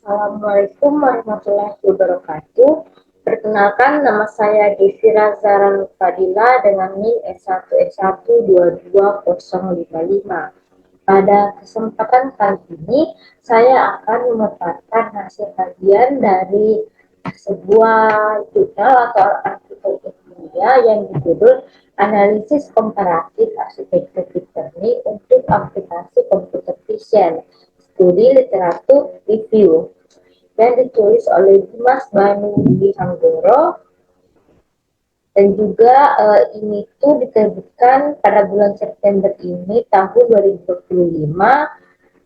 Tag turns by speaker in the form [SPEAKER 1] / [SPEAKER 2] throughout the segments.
[SPEAKER 1] Assalamualaikum warahmatullahi wabarakatuh. Perkenalkan, nama saya Devira Zara Fadila dengan NIM S1S1220055. Pada kesempatan kali ini, saya akan memaparkan hasil kajian dari sebuah jurnal atau artikel ilmiah yang berjudul Analisis Komparatif Arsitektur Deep Learning untuk Aplikasi Computer Vision, Studi Literatur Review, yang ditulis oleh Dimas Banu Wihanggoro, dan juga ini tuh diterbitkan pada bulan September ini tahun 2025,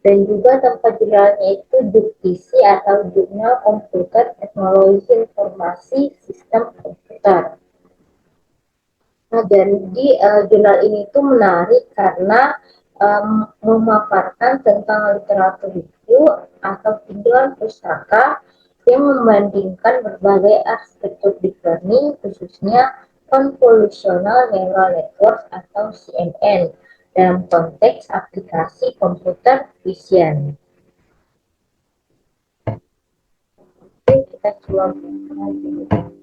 [SPEAKER 1] dan juga tempat jurnalnya itu JUPTIC atau Jurnal Komputer Teknologi Informasi Sistem Komputer. Nah, jadi jurnal ini tuh menarik karena memaparkan tentang literatur review atau tinjauan pustaka yang membandingkan berbagai arsitektur deep learning, khususnya convolutional neural network atau CNN, dalam konteks aplikasi computer vision. Oke, kita coba lihat.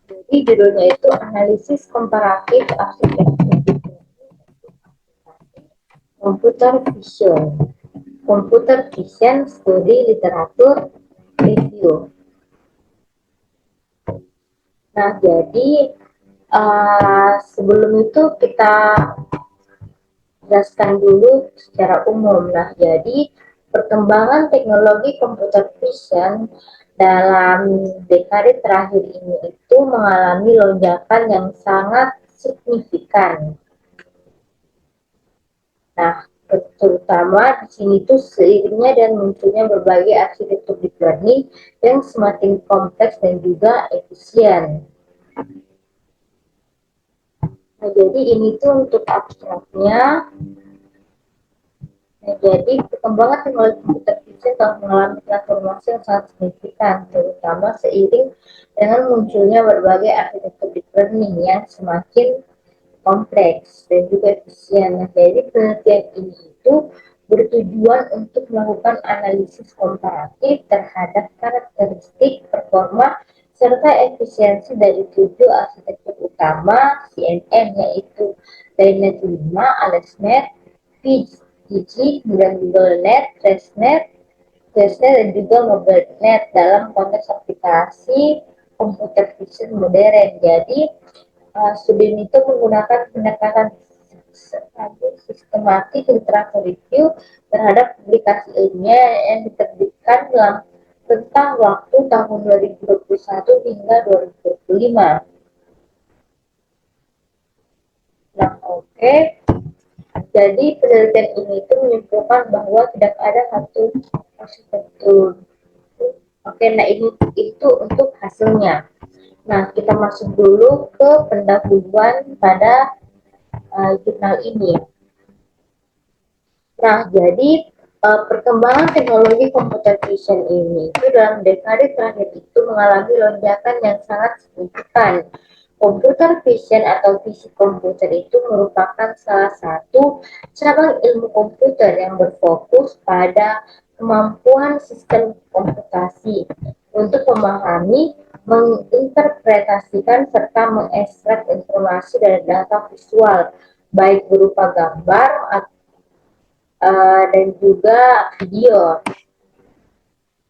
[SPEAKER 1] Jadi judulnya itu analisis komparatif arsitektur computer vision. Computer vision studi literatur review. Nah, jadi sebelum itu kita jelaskan dulu secara umum. Nah, jadi perkembangan teknologi computer vision dalam dekade terakhir ini itu mengalami lonjakan yang sangat signifikan. Nah, terutama di sini tuh seiringnya dan munculnya berbagai arsitektur deep learning yang semakin kompleks dan juga efisien. Nah, jadi ini tuh untuk abstraknya. Nah, jadi perkembangan teknologi komputer vision telah mengalami transformasi yang sangat signifikan, terutama seiring dengan munculnya berbagai arsitektur deep learning yang semakin kompleks dan juga efisien. Nah, jadi penelitian ini itu bertujuan untuk melakukan analisis komparatif terhadap karakteristik performa serta efisiensi dari 7 arsitektur utama CNN, yaitu DaiNet 5, AlexNet, PG, dan GoogleNet, TraceNet, dan juga MobileNet dalam konteks aplikasi komputer vision modern. Jadi studi itu menggunakan pendekatan sistematik literatur review terhadap publikasi ilmiah yang diterbitkan dalam tentang waktu tahun 2021 hingga 2025. Nah, oke. Jadi penelitian ini itu menyimpulkan bahwa tidak ada satu arsitektur. Oke, nah ini itu untuk hasilnya. Nah, kita masuk dulu ke pendahuluan pada jurnal ini. Nah, jadi perkembangan teknologi computer vision ini itu dalam dekade terakhir itu mengalami lonjakan yang sangat signifikan. Computer vision atau fisik komputer itu merupakan salah satu cabang ilmu komputer yang berfokus pada kemampuan sistem komputasi untuk memahami, menginterpretasikan, serta mengekstrak informasi dari data visual, baik berupa gambar dan juga video.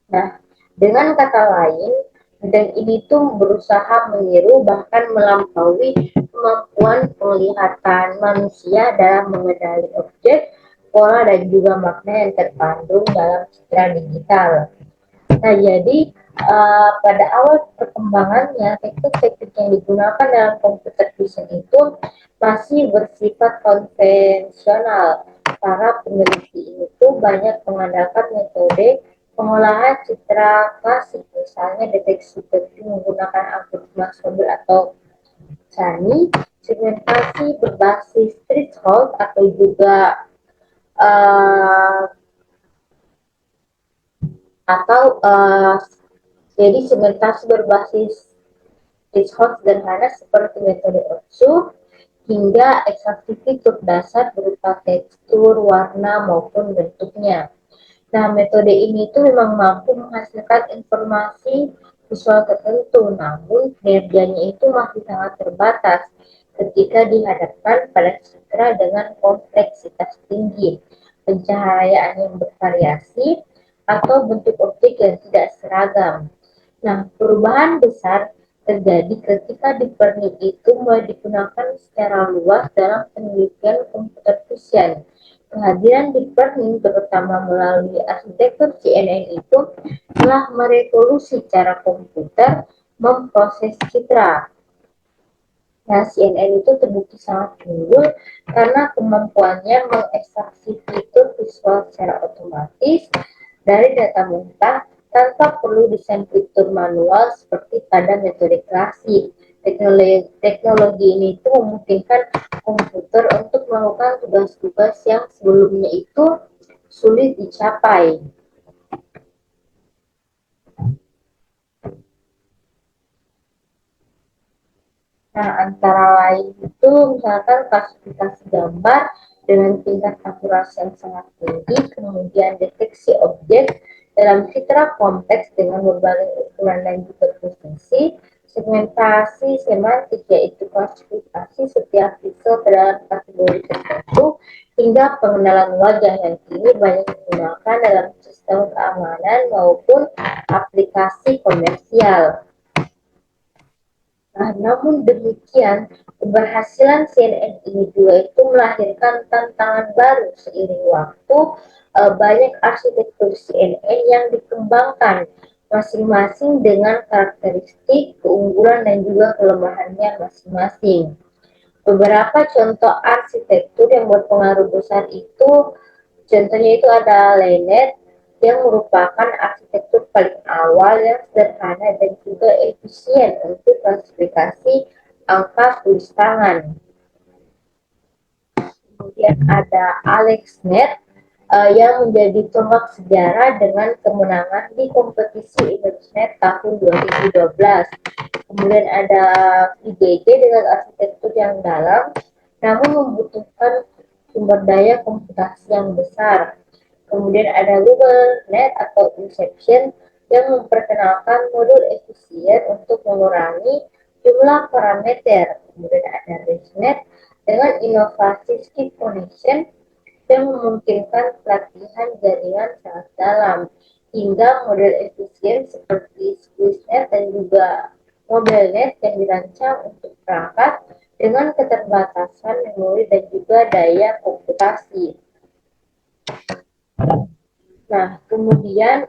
[SPEAKER 1] Nah, dengan kata lain, bidang ini tuh berusaha meniru bahkan melampaui kemampuan penglihatan manusia dalam mengenali objek, pola, dan juga makna yang terkandung dalam citra digital. Nah, jadi pada awal perkembangannya, teknik-teknik yang digunakan dalam computer vision itu masih bersifat konvensional. Para peneliti itu banyak mengandalkan metode pengolahan citra klasik, misalnya deteksi objek menggunakan algoritma Sobel atau SANI, segmentasi berbasis threshold atau juga jadi segmentasi berbasis threshold sederhana seperti metode OSU, hingga eksaktitude dasar berupa tekstur, warna, maupun bentuknya. Nah, metode ini itu memang mampu menghasilkan informasi visual tertentu, namun kinerjanya itu masih sangat terbatas ketika dihadapkan pada citra dengan kompleksitas tinggi, pencahayaan yang bervariasi, atau bentuk objek yang tidak seragam. Nah, perubahan besar terjadi ketika deep learning itu mulai digunakan secara luas dalam penelitian computer vision. Kehadiran deep learning, terutama melalui arsitektur CNN itu, telah merevolusi cara komputer memproses citra. Nah, CNN itu terbukti sangat unggul karena kemampuannya mengekstraksi fitur visual secara otomatis dari data mentah tanpa perlu desain fitur manual seperti pada metode klasik. Teknologi ini itu memungkinkan komputer untuk melakukan tugas-tugas yang sebelumnya itu sulit dicapai. Nah, antara lain itu misalkan klasifikasi gambar dengan tingkat akurasi yang sangat tinggi, kemudian deteksi objek dalam citra kompleks dengan berbagai ukuran dan juga posisi, segmentasi semantik yaitu klasifikasi setiap pixel ke dalam kategori tertentu, hingga pengenalan wajah yang kini banyak digunakan dalam sistem keamanan maupun aplikasi komersial. Nah, namun demikian, keberhasilan CNN ini juga itu melahirkan tantangan baru seiring waktu. Banyak arsitektur CNN yang dikembangkan masing-masing dengan karakteristik, keunggulan, dan juga kelemahannya masing-masing. Beberapa contoh arsitektur yang berpengaruh besar itu, contohnya itu ada Lenet, yang merupakan arsitektur paling awal yang sederhana dan juga efisien untuk klasifikasi angka tulis tangan. Kemudian ada AlexNet yang menjadi tonggak sejarah dengan kemenangan di kompetisi ImageNet tahun 2012. Kemudian ada VGG dengan arsitektur yang dalam, namun membutuhkan sumber daya komputasi yang besar. Kemudian ada Google Net atau Inception yang memperkenalkan modul efisien untuk mengurangi jumlah parameter. Kemudian ada ResNet dengan inovasi skip connection yang memungkinkan pelatihan jaringan sangat dalam, hingga model efisien seperti SqueezeNet dan juga MobileNet yang dirancang untuk perangkat dengan keterbatasan memori dan juga daya komputasi. Nah, kemudian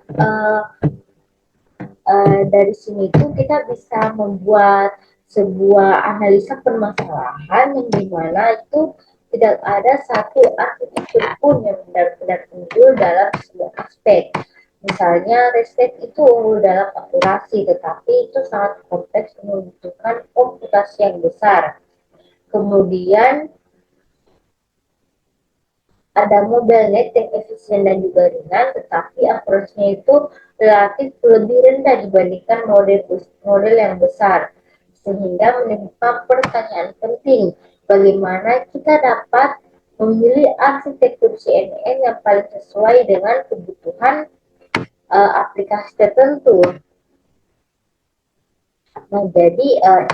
[SPEAKER 1] dari sini tuh kita bisa membuat sebuah analisa permasalahan yang dimana itu tidak ada satu arsitektur pun yang benar-benar unggul dalam sebuah aspek. Misalnya, ResNet itu unggul dalam akurasi, tetapi itu sangat kompleks dan membutuhkan komputasi yang besar. Kemudian ada MobileNet yang efisien dan juga ringan, tetapi akurasinya itu relatif lebih rendah dibandingkan model yang besar, sehingga menimbulkan pertanyaan penting, bagaimana kita dapat memilih arsitektur CNN yang paling sesuai dengan kebutuhan aplikasi tertentu. Nah, jadi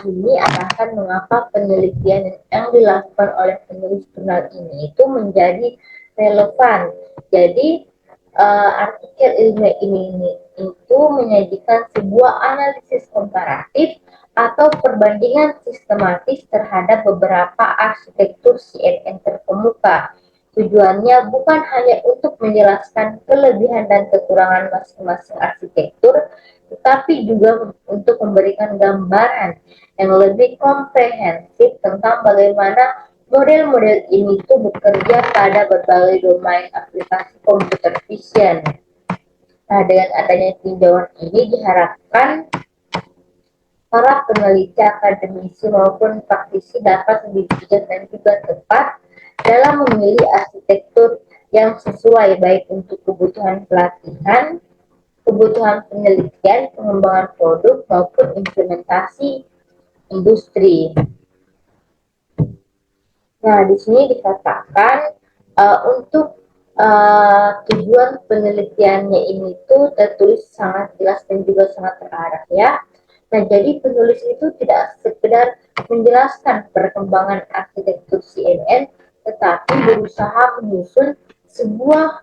[SPEAKER 1] ini alasan mengapa penelitian yang dilakukan oleh penulis jurnal ini itu menjadi relevan. Jadi artikel ilmiah ini itu menyajikan sebuah analisis komparatif atau perbandingan sistematis terhadap beberapa arsitektur CNN terkemuka. Tujuannya bukan hanya untuk menjelaskan kelebihan dan kekurangan masing-masing arsitektur, tetapi juga untuk memberikan gambaran yang lebih komprehensif tentang bagaimana model-model ini tuh bekerja pada berbagai domain aplikasi computer vision. Nah, dengan adanya tinjauan ini diharapkan para peneliti, akademisi maupun praktisi dapat lebih bijak dan juga tepat dalam memilih arsitektur yang sesuai baik untuk kebutuhan pelatihan, kebutuhan penelitian, pengembangan produk maupun implementasi industri. Nah, di sini dikatakan untuk tujuan penelitiannya ini tuh tertulis sangat jelas dan juga sangat terarah ya. Nah, jadi penulis itu tidak sekedar menjelaskan perkembangan arsitektur CNN, tetapi berusaha menyusun sebuah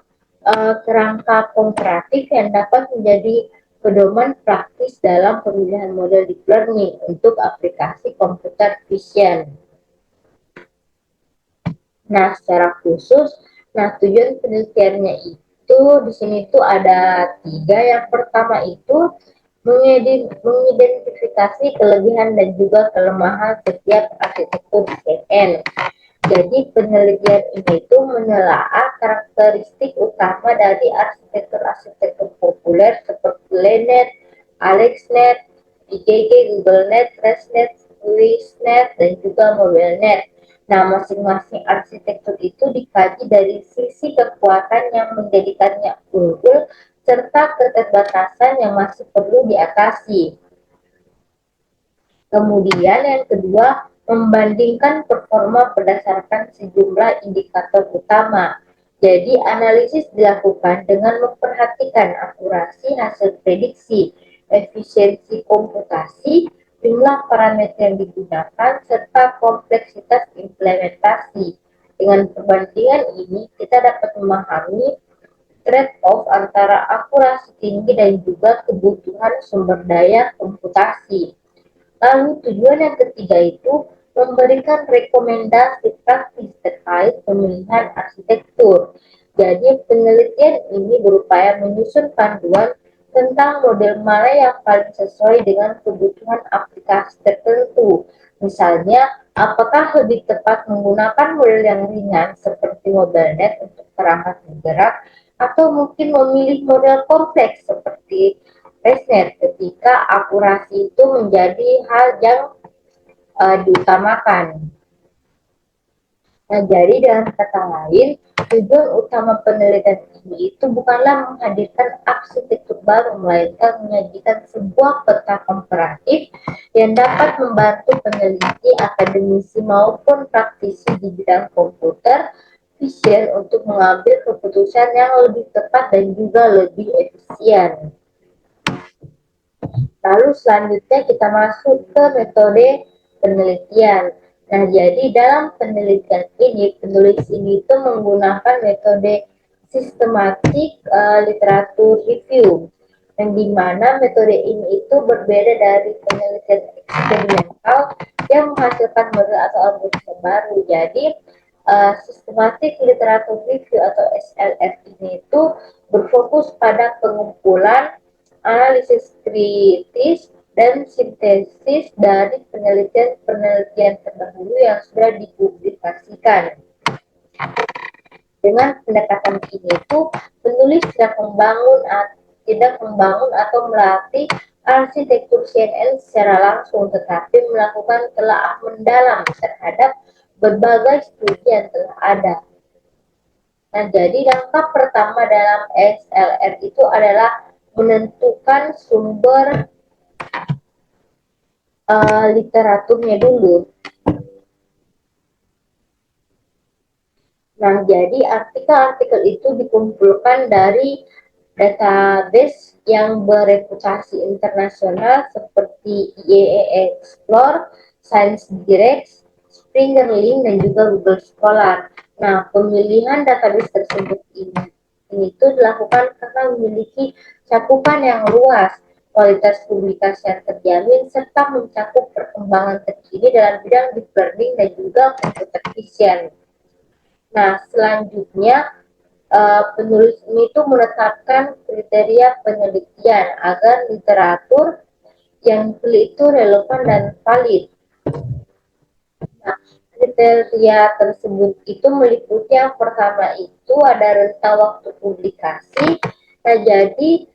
[SPEAKER 1] kerangka komparatif yang dapat menjadi pedoman praktis dalam pemilihan model deep learning untuk aplikasi computer vision. Nah, secara khusus, tujuan penelitiannya itu di sini tuh ada 3. Yang pertama itu mengidentifikasi kelebihan dan juga kelemahan setiap arsitektur CNN. Jadi penelitian ini itu menelaah karakteristik utama dari arsitektur-arsitektur populer seperti LeNet, AlexNet, IgG, GoogleNet, ResNet, SwissNet, dan juga MobileNet. Nah, masing-masing arsitektur itu dikaji dari sisi kekuatan yang menjadikannya unggul serta keterbatasan yang masih perlu diatasi. Kemudian yang kedua, membandingkan performa berdasarkan sejumlah indikator utama. Jadi analisis dilakukan dengan memperhatikan akurasi hasil prediksi, efisiensi komputasi, jumlah parameter yang digunakan, serta kompleksitas implementasi. Dengan perbandingan ini, kita dapat memahami trade-off antara akurasi tinggi dan juga kebutuhan sumber daya komputasi. Lalu tujuan yang ketiga itu memberikan rekomendasi praktis terkait pemilihan arsitektur. Jadi penelitian ini berupaya menyusun panduan tentang model mana yang paling sesuai dengan kebutuhan aplikasi tertentu. Misalnya, apakah lebih tepat menggunakan model yang ringan seperti MobileNet untuk perangkat bergerak, atau mungkin memilih model kompleks seperti ResNet ketika akurasi itu menjadi hal yang diutamakan. Nah, jadi dengan kata lain, tujuan utama penelitian ini itu bukanlah menghadirkan arsitektur baru, melainkan menyajikan sebuah peta komparatif yang dapat membantu peneliti, akademisi maupun praktisi di bidang komputer vision untuk mengambil keputusan yang lebih tepat dan juga lebih efisien. Lalu selanjutnya kita masuk ke metode penelitian. Nah, jadi dalam penelitian ini, penulis ini itu menggunakan metode sistematik literatur review, yang dimana metode ini itu berbeda dari penelitian eksperimental yang menghasilkan model atau algoritma baru. Jadi, sistematik literatur review atau SLR ini itu berfokus pada pengumpulan analisis kritis dan sintesis dari penelitian-penelitian terdahulu yang sudah dipublikasikan. Dengan pendekatan ini itu penulis tidak membangun atau melatih arsitektur CNN secara langsung, tetapi melakukan telaah mendalam terhadap berbagai studi yang telah ada. Nah, jadi langkah pertama dalam SLR itu adalah menentukan sumber literaturnya dulu. Nah, jadi artikel-artikel itu dikumpulkan dari database yang bereputasi internasional seperti IEEE Explore, ScienceDirect, Springer Link, dan juga Google Scholar. Nah, pemilihan database tersebut ini itu dilakukan karena memiliki cakupan yang luas, kualitas publikasi yang terjamin, serta mencakup perkembangan terkini dalam bidang deep learning dan juga computer vision. Nah, selanjutnya penulis ini tuh menetapkan kriteria penelitian agar literatur yang dipilih itu relevan dan valid. Nah, kriteria tersebut itu meliputi yang pertama itu ada rentang waktu publikasi. Nah, jadi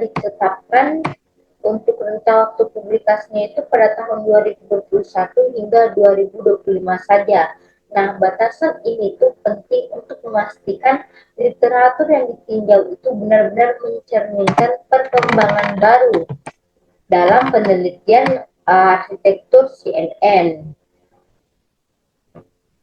[SPEAKER 1] ditetapkan untuk rentang waktu publikasinya itu pada tahun 2021 hingga 2025 saja. Nah, batasan ini tuh penting untuk memastikan literatur yang ditinjau itu benar-benar mencerminkan perkembangan baru dalam penelitian arsitektur CNN.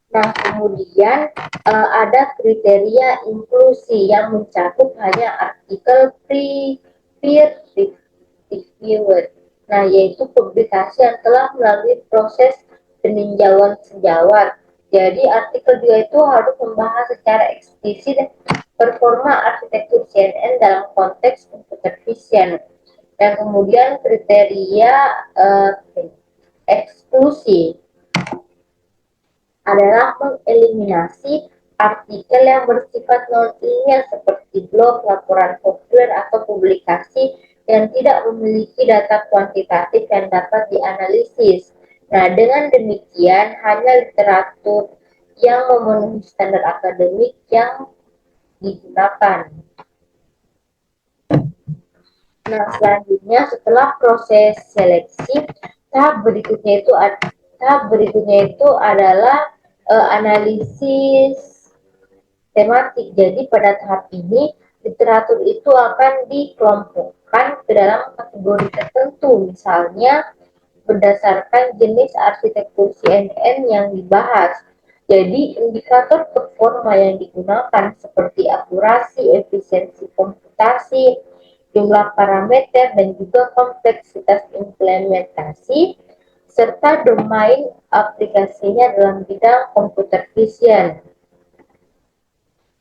[SPEAKER 1] Nah, kemudian ada kriteria inklusi yang mencakup hanya artikel peer-reviewed. Nah, yaitu publikasi yang telah melalui proses peninjauan sejawat. Jadi, artikel 2 itu harus membahas secara eksplisit performa arsitektur CNN dalam konteks computer vision. Dan kemudian kriteria eksklusi adalah mengeliminasi artikel yang bersifat non-ilmiah seperti blog, laporan software, atau publikasi yang tidak memiliki data kuantitatif yang dapat dianalisis. Nah, dengan demikian hanya literatur yang memenuhi standar akademik yang digunakan. Nah, selanjutnya setelah proses seleksi, tahap berikutnya itu adalah analisis tematik. Jadi pada tahap ini literatur itu akan dikelompokkan ke dalam kategori tertentu, misalnya berdasarkan jenis arsitektur CNN yang dibahas. Jadi indikator performa yang digunakan seperti akurasi, efisiensi komputasi, jumlah parameter, dan juga kompleksitas implementasi, serta domain aplikasinya dalam bidang computer vision.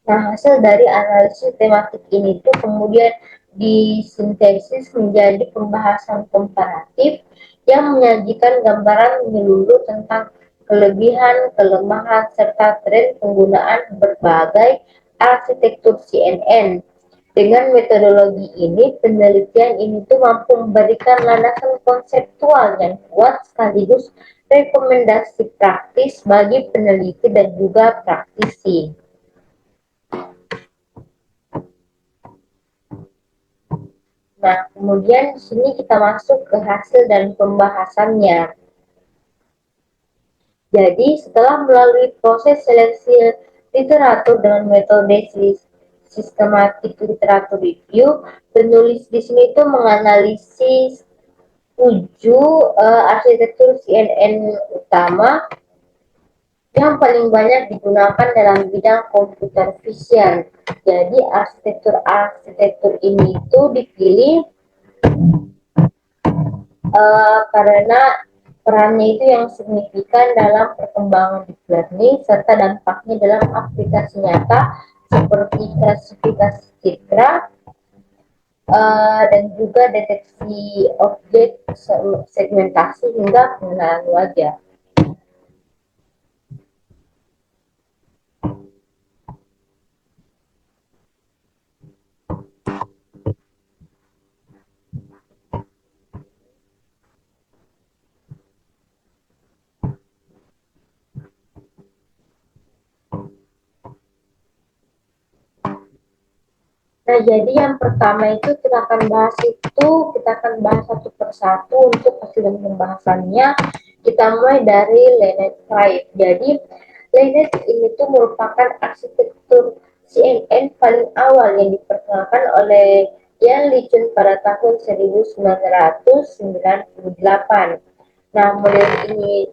[SPEAKER 1] Nah, hasil dari analisis tematik ini itu kemudian disintesis menjadi pembahasan komparatif yang menyajikan gambaran menyeluruh tentang kelebihan, kelemahan, serta tren penggunaan berbagai arsitektur CNN. Dengan metodologi ini, penelitian ini tuh mampu memberikan landasan konseptual yang kuat sekaligus rekomendasi praktis bagi peneliti dan juga praktisi. Nah, kemudian di sini kita masuk ke hasil dan pembahasannya. Jadi, setelah melalui proses seleksi literatur dengan metode sistematik literatur review, penulis di sini itu menganalisis 7 arsitektur CNN utama yang paling banyak digunakan dalam bidang computer vision. Jadi arsitektur ini itu dipilih karena perannya itu yang signifikan dalam perkembangan deep learning serta dampaknya dalam aplikasi nyata seperti klasifikasi citra dan juga deteksi objek, segmentasi hingga pengenalan wajah. Nah, jadi yang pertama itu kita akan bahas satu persatu untuk hasil dan pembahasannya. Kita mulai dari Lineage 5. Jadi, Lineage ini tuh merupakan arsitektur CNN paling awal yang diperkenalkan oleh Yan LeCun pada tahun 1998. Nah, model ini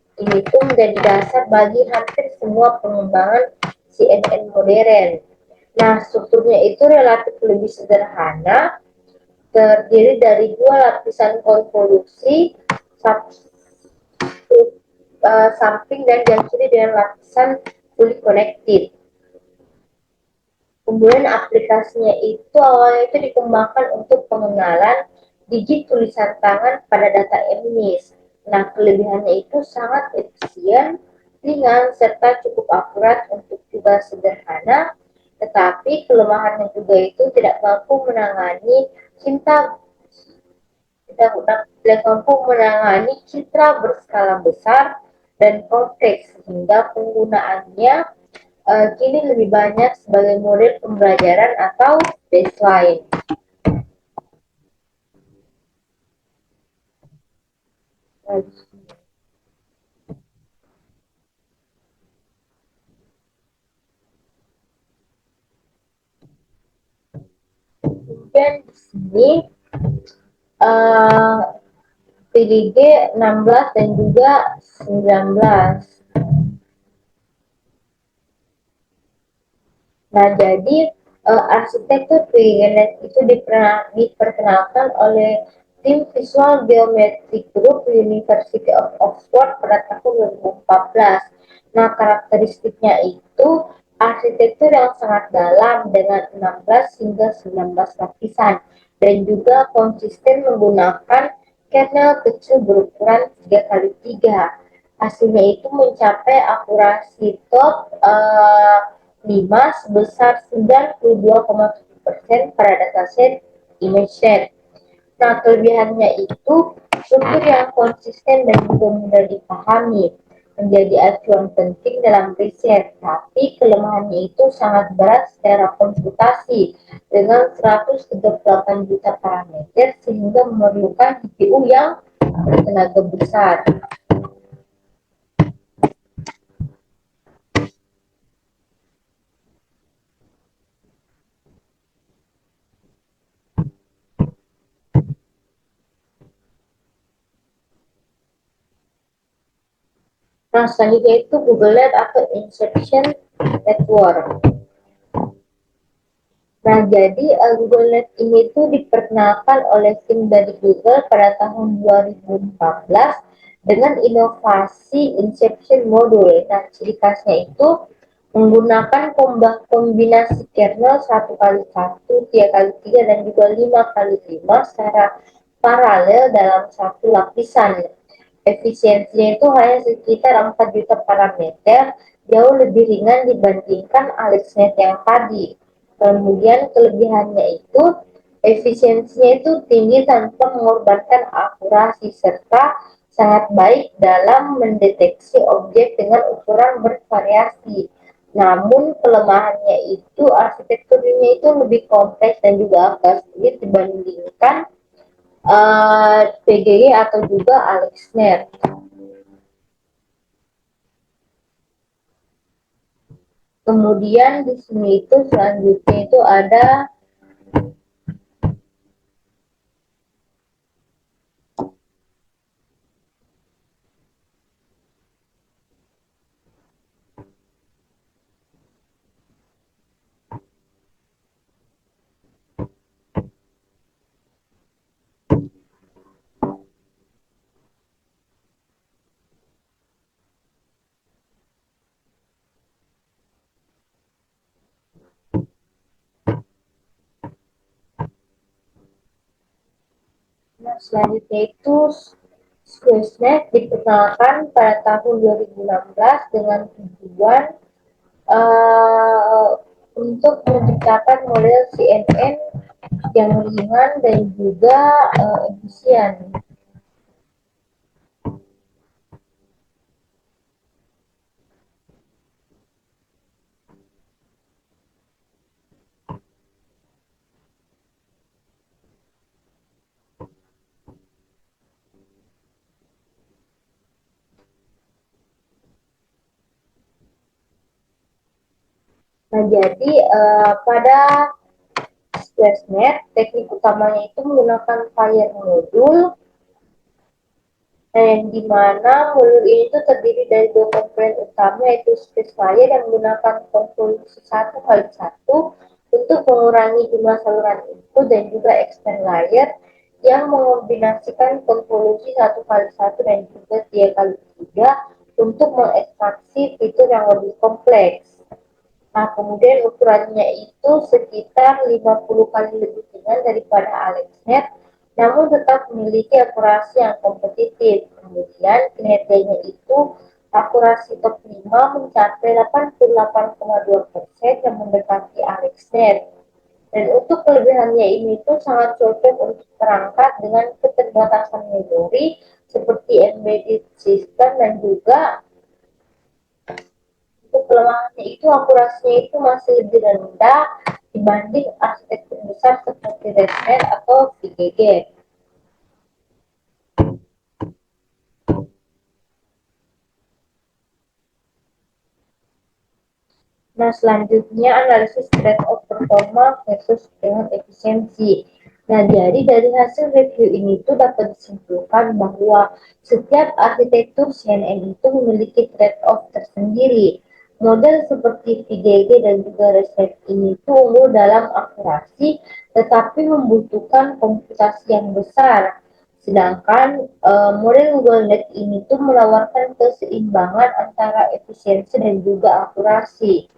[SPEAKER 1] tuh menjadi dasar bagi hampir semua pengembangan CNN modern. Nah, strukturnya itu relatif lebih sederhana, terdiri dari 2 lapisan konvolusi, samping dan yang kiri dengan lapisan fully connected. Kemudian aplikasinya itu awalnya itu dikembangkan untuk pengenalan digit tulisan tangan pada data MNIST. Nah, kelebihannya itu sangat efisien, ringan, serta cukup akurat untuk juga sederhana. Tetapi kelemahannya juga itu tidak mampu menangani citra berskala besar dan kompleks sehingga penggunaannya kini lebih banyak sebagai model pembelajaran atau baseline. Kemudian di sini PGG 16 dan juga 19. Nah, jadi arsitektur PGG itu diperkenalkan oleh tim Visual Geometry Group University of Oxford pada tahun 2014. Nah, karakteristiknya itu arsitektur yang sangat dalam dengan 16 hingga 19 lapisan dan juga konsisten menggunakan kernel kecil berukuran 3x3. Hasilnya itu mencapai akurasi top 5 sebesar 92,7% pada dataset ImageNet. Nah, kelebihannya itu struktur yang konsisten dan juga mudah dipahami menjadi acuan penting dalam riset, tapi kelemahannya itu sangat berat secara komputasi dengan 138 juta parameter sehingga memerlukan GPU yang bertenaga besar. Nah, selanjutnya itu Google Net atau Inception Network. Nah, jadi Google Net ini tuh diperkenalkan oleh tim dari Google pada tahun 2014 dengan inovasi Inception Module. Nah, ciri khasnya itu menggunakan kombinasi kernel 1x1, 3x3, dan juga 5x5 secara paralel dalam satu lapisan. Efisiensinya itu hanya sekitar 4 juta parameter, jauh lebih ringan dibandingkan AlexNet yang tadi. Kemudian kelebihannya itu efisiensinya itu tinggi tanpa mengorbankan akurasi serta sangat baik dalam mendeteksi objek dengan ukuran bervariasi. Namun kelemahannya itu arsitekturnya itu lebih kompleks dan juga agak sulit dibandingkan PGG atau juga AlexNet. Kemudian di sini itu selanjutnya itu ada selanjutnya itu SquareNet diperkenalkan pada tahun 2016 dengan tujuan untuk menciptakan model CNN yang ringan dan juga efisien. Nah, jadi pada SquareNet teknik utamanya itu menggunakan Fire modul, yang dimana modul ini tuh terdiri dari dua komponen utama yaitu Spacefire yang menggunakan konvolusi 1x1 untuk mengurangi jumlah saluran input dan juga Extend Layer yang mengombinasikan konvolusi 1x1 dan juga 3x3 untuk mengekstraksi fitur yang lebih kompleks. Nah, kemudian ukurannya itu sekitar 50 kali lebih ringan daripada AlexNet, namun tetap memiliki akurasi yang kompetitif. Kemudian kinerjanya itu akurasi top 5 mencapai 88,2% yang mendekati AlexNet. Dan untuk kelebihannya ini tuh sangat cocok untuk perangkat dengan keterbatasan memori seperti embedded system dan juga untuk kelemahannya itu akurasinya itu masih lebih rendah dibanding arsitektur besar seperti ResNet atau VGG. Nah, selanjutnya analisis trade-off performa versus dengan efisiensi. Nah, jadi dari hasil review ini tuh dapat disimpulkan bahwa setiap arsitektur CNN itu memiliki trade-off tersendiri. Model seperti VGG dan juga Reset ini tuh unggul dalam akurasi, tetapi membutuhkan komputasi yang besar. Sedangkan model Google Net ini tuh menawarkan keseimbangan antara efisiensi dan juga akurasi.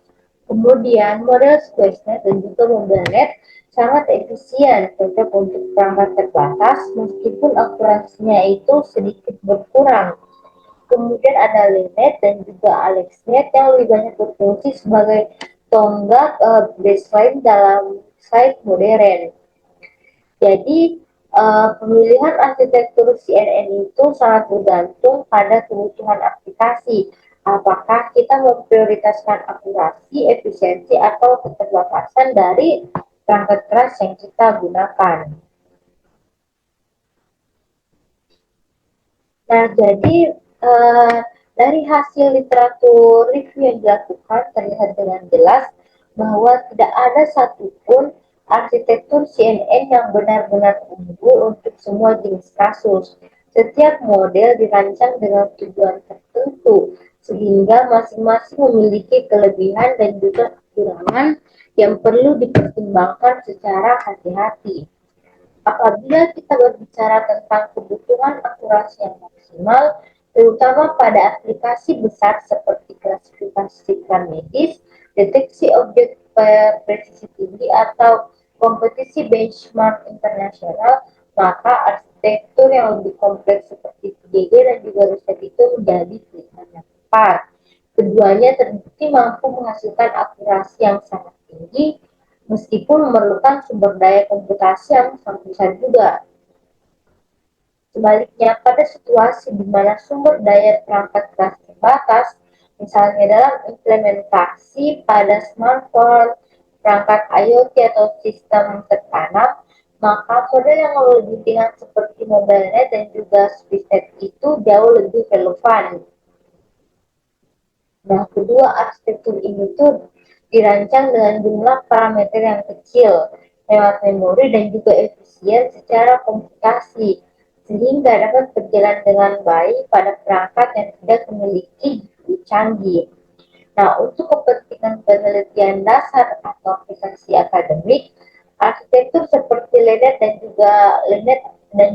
[SPEAKER 1] Kemudian model SquareNet dan juga MobileNet sangat efisien cocok untuk perangkat terbatas meskipun akurasinya itu sedikit berkurang. Kemudian ada Linet dan juga AlexNet yang lebih banyak berfungsi sebagai tonggak baseline dalam site modern. Jadi pemilihan arsitektur CNN itu sangat bergantung pada kebutuhan aplikasi. Apakah kita memprioritaskan akurasi, efisiensi, atau keterbatasan dari perangkat keras yang kita gunakan. Nah, jadi dari hasil literatur review yang dilakukan terlihat dengan jelas bahwa tidak ada satupun arsitektur CNN yang benar-benar unggul untuk semua jenis kasus. Setiap model dirancang dengan tujuan tertentu, sehingga masing-masing memiliki kelebihan dan juga kekurangan yang perlu dipertimbangkan secara hati-hati. Apabila kita berbicara tentang kebutuhan akurasi yang maksimal, terutama pada aplikasi besar seperti klasifikasi iklan medis, deteksi objek presisi tinggi, atau kompetisi benchmark internasional, maka arsitektur yang lebih kompleks seperti PGG dan juga riset itu menjadi pilihan yang tepat. Keduanya terbukti mampu menghasilkan akurasi yang sangat tinggi, meskipun memerlukan sumber daya komputasi yang sangat besar juga. Sebaliknya, pada situasi di mana sumber daya perangkat keras terbatas, misalnya dalam implementasi pada smartphone, perangkat IoT atau sistem tertanam, maka model yang lebih ringan seperti MobileNet dan juga SpaceNet itu jauh lebih relevan. Nah, kedua arsitektur ini tuh dirancang dengan jumlah parameter yang kecil, lewat memori dan juga efisien secara komputasi, sehingga dapat berjalan dengan baik pada perangkat yang tidak memiliki GPU canggih. Nah, untuk kepentingan penelitian dasar atau aplikasi akademik, arsitektur seperti Linet dan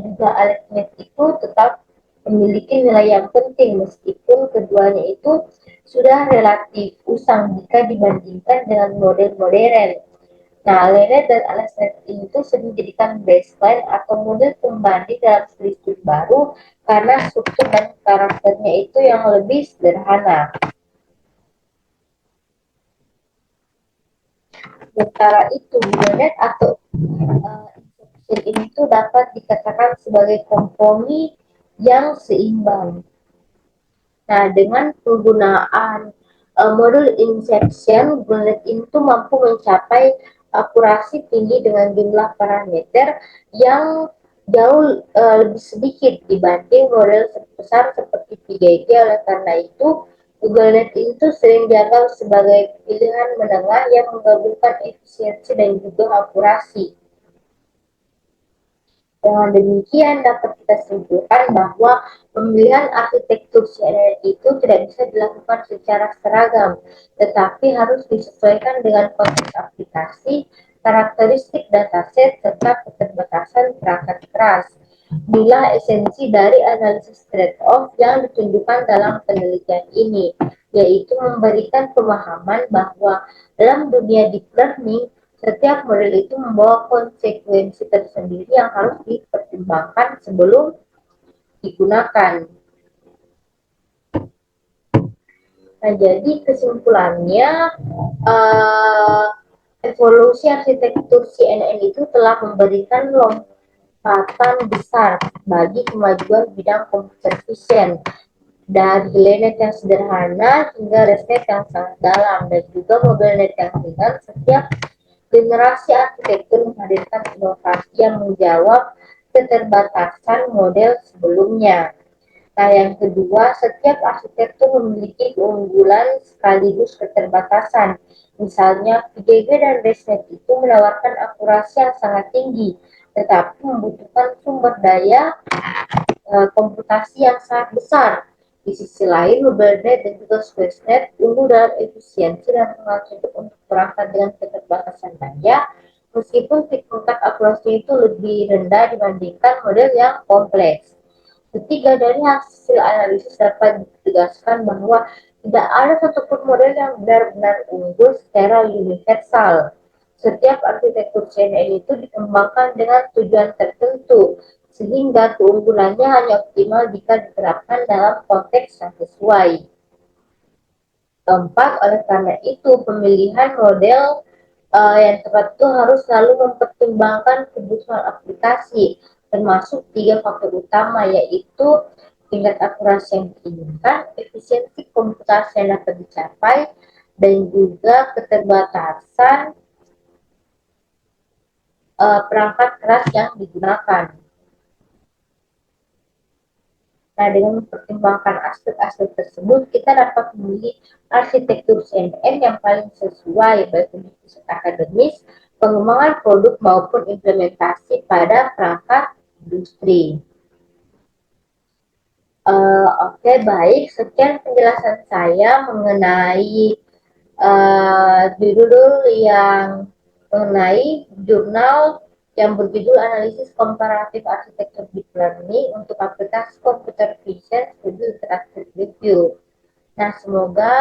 [SPEAKER 1] juga AlexNet itu tetap memiliki nilai yang penting meskipun keduanya itu sudah relatif usang jika dibandingkan dengan model modern. Nah, Linet dan AlexNet itu sering dijadikan baseline atau model pembanding dalam studi baru karena struktur dan karakternya itu yang lebih sederhana. Sementara itu, Linet atau Inception ini tuh dapat dikatakan sebagai kompromi yang seimbang. Nah, dengan penggunaan modul Inception, bullet itu mampu mencapai akurasi tinggi dengan jumlah parameter yang jauh lebih sedikit dibanding model besar seperti PGG. Oleh karena itu, Google Net itu sering dianggap sebagai pilihan menengah yang menggabungkan efisiensi dan juga akurasi. Dengan demikian dapat kita simpulkan bahwa pemilihan arsitektur CNN itu tidak bisa dilakukan secara seragam, tetapi harus disesuaikan dengan konteks aplikasi, karakteristik dataset, serta keterbatasan perangkat keras. Inilah esensi dari analisis trade-off yang ditunjukkan dalam penelitian ini, yaitu memberikan pemahaman bahwa dalam dunia deep learning, setiap model itu membawa konsekuensi tersendiri yang harus dipertimbangkan sebelum digunakan. Nah, jadi kesimpulannya, evolusi arsitektur CNN itu telah memberikan lompatan besar bagi kemajuan bidang computer vision, dari Linet yang sederhana hingga Reset yang sangat dalam, dan juga MobileNet yang ringan. Setiap generasi arsitektur menghadirkan inovasi yang menjawab keterbatasan model sebelumnya. Nah, yang kedua, setiap arsitektur memiliki keunggulan sekaligus keterbatasan. Misalnya, VGG dan ResNet itu menawarkan akurasi yang sangat tinggi, tetapi membutuhkan sumber daya komputasi yang sangat besar. Di sisi lain, Hubble-net dan juga Swiss-net unggul dalam efisiensi dan pengalaman untuk perangkat dengan keterbatasan daya, meskipun tingkat akurasi itu lebih rendah dibandingkan model yang kompleks. Ketiga, dari hasil analisis dapat ditegaskan bahwa tidak ada satupun model yang benar-benar unggul secara universal. Setiap arsitektur CNN itu dikembangkan dengan tujuan tertentu, sehingga keunggulannya hanya optimal jika diterapkan dalam konteks yang sesuai. Keempat, oleh karena itu, pemilihan model yang tepat itu harus selalu mempertimbangkan kebutuhan aplikasi, termasuk tiga faktor utama, yaitu tingkat akurasi yang diinginkan, efisiensi komputasi yang dapat dicapai, dan juga keterbatasan perangkat keras yang digunakan. Nah, dengan mempertimbangkan aspek-aspek tersebut, kita dapat memilih arsitektur CNN yang paling sesuai baik untuk riset akademis, pengembangan produk maupun implementasi pada perangkat industri. Oke, baik. Sekian penjelasan saya mengenai judul yang mengenai jurnal yang berjudul Analisis Komparatif Arsitektur Deep Learning untuk aplikasi Computer Vision Studi Interactive Review. Nah, semoga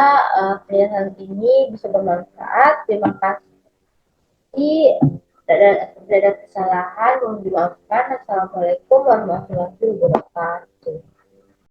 [SPEAKER 1] penjelasan ini bisa bermanfaat. Terima kasih. Tidak ada kesalahan, mohon dimaafkan. Assalamualaikum warahmatullahi wabarakatuh.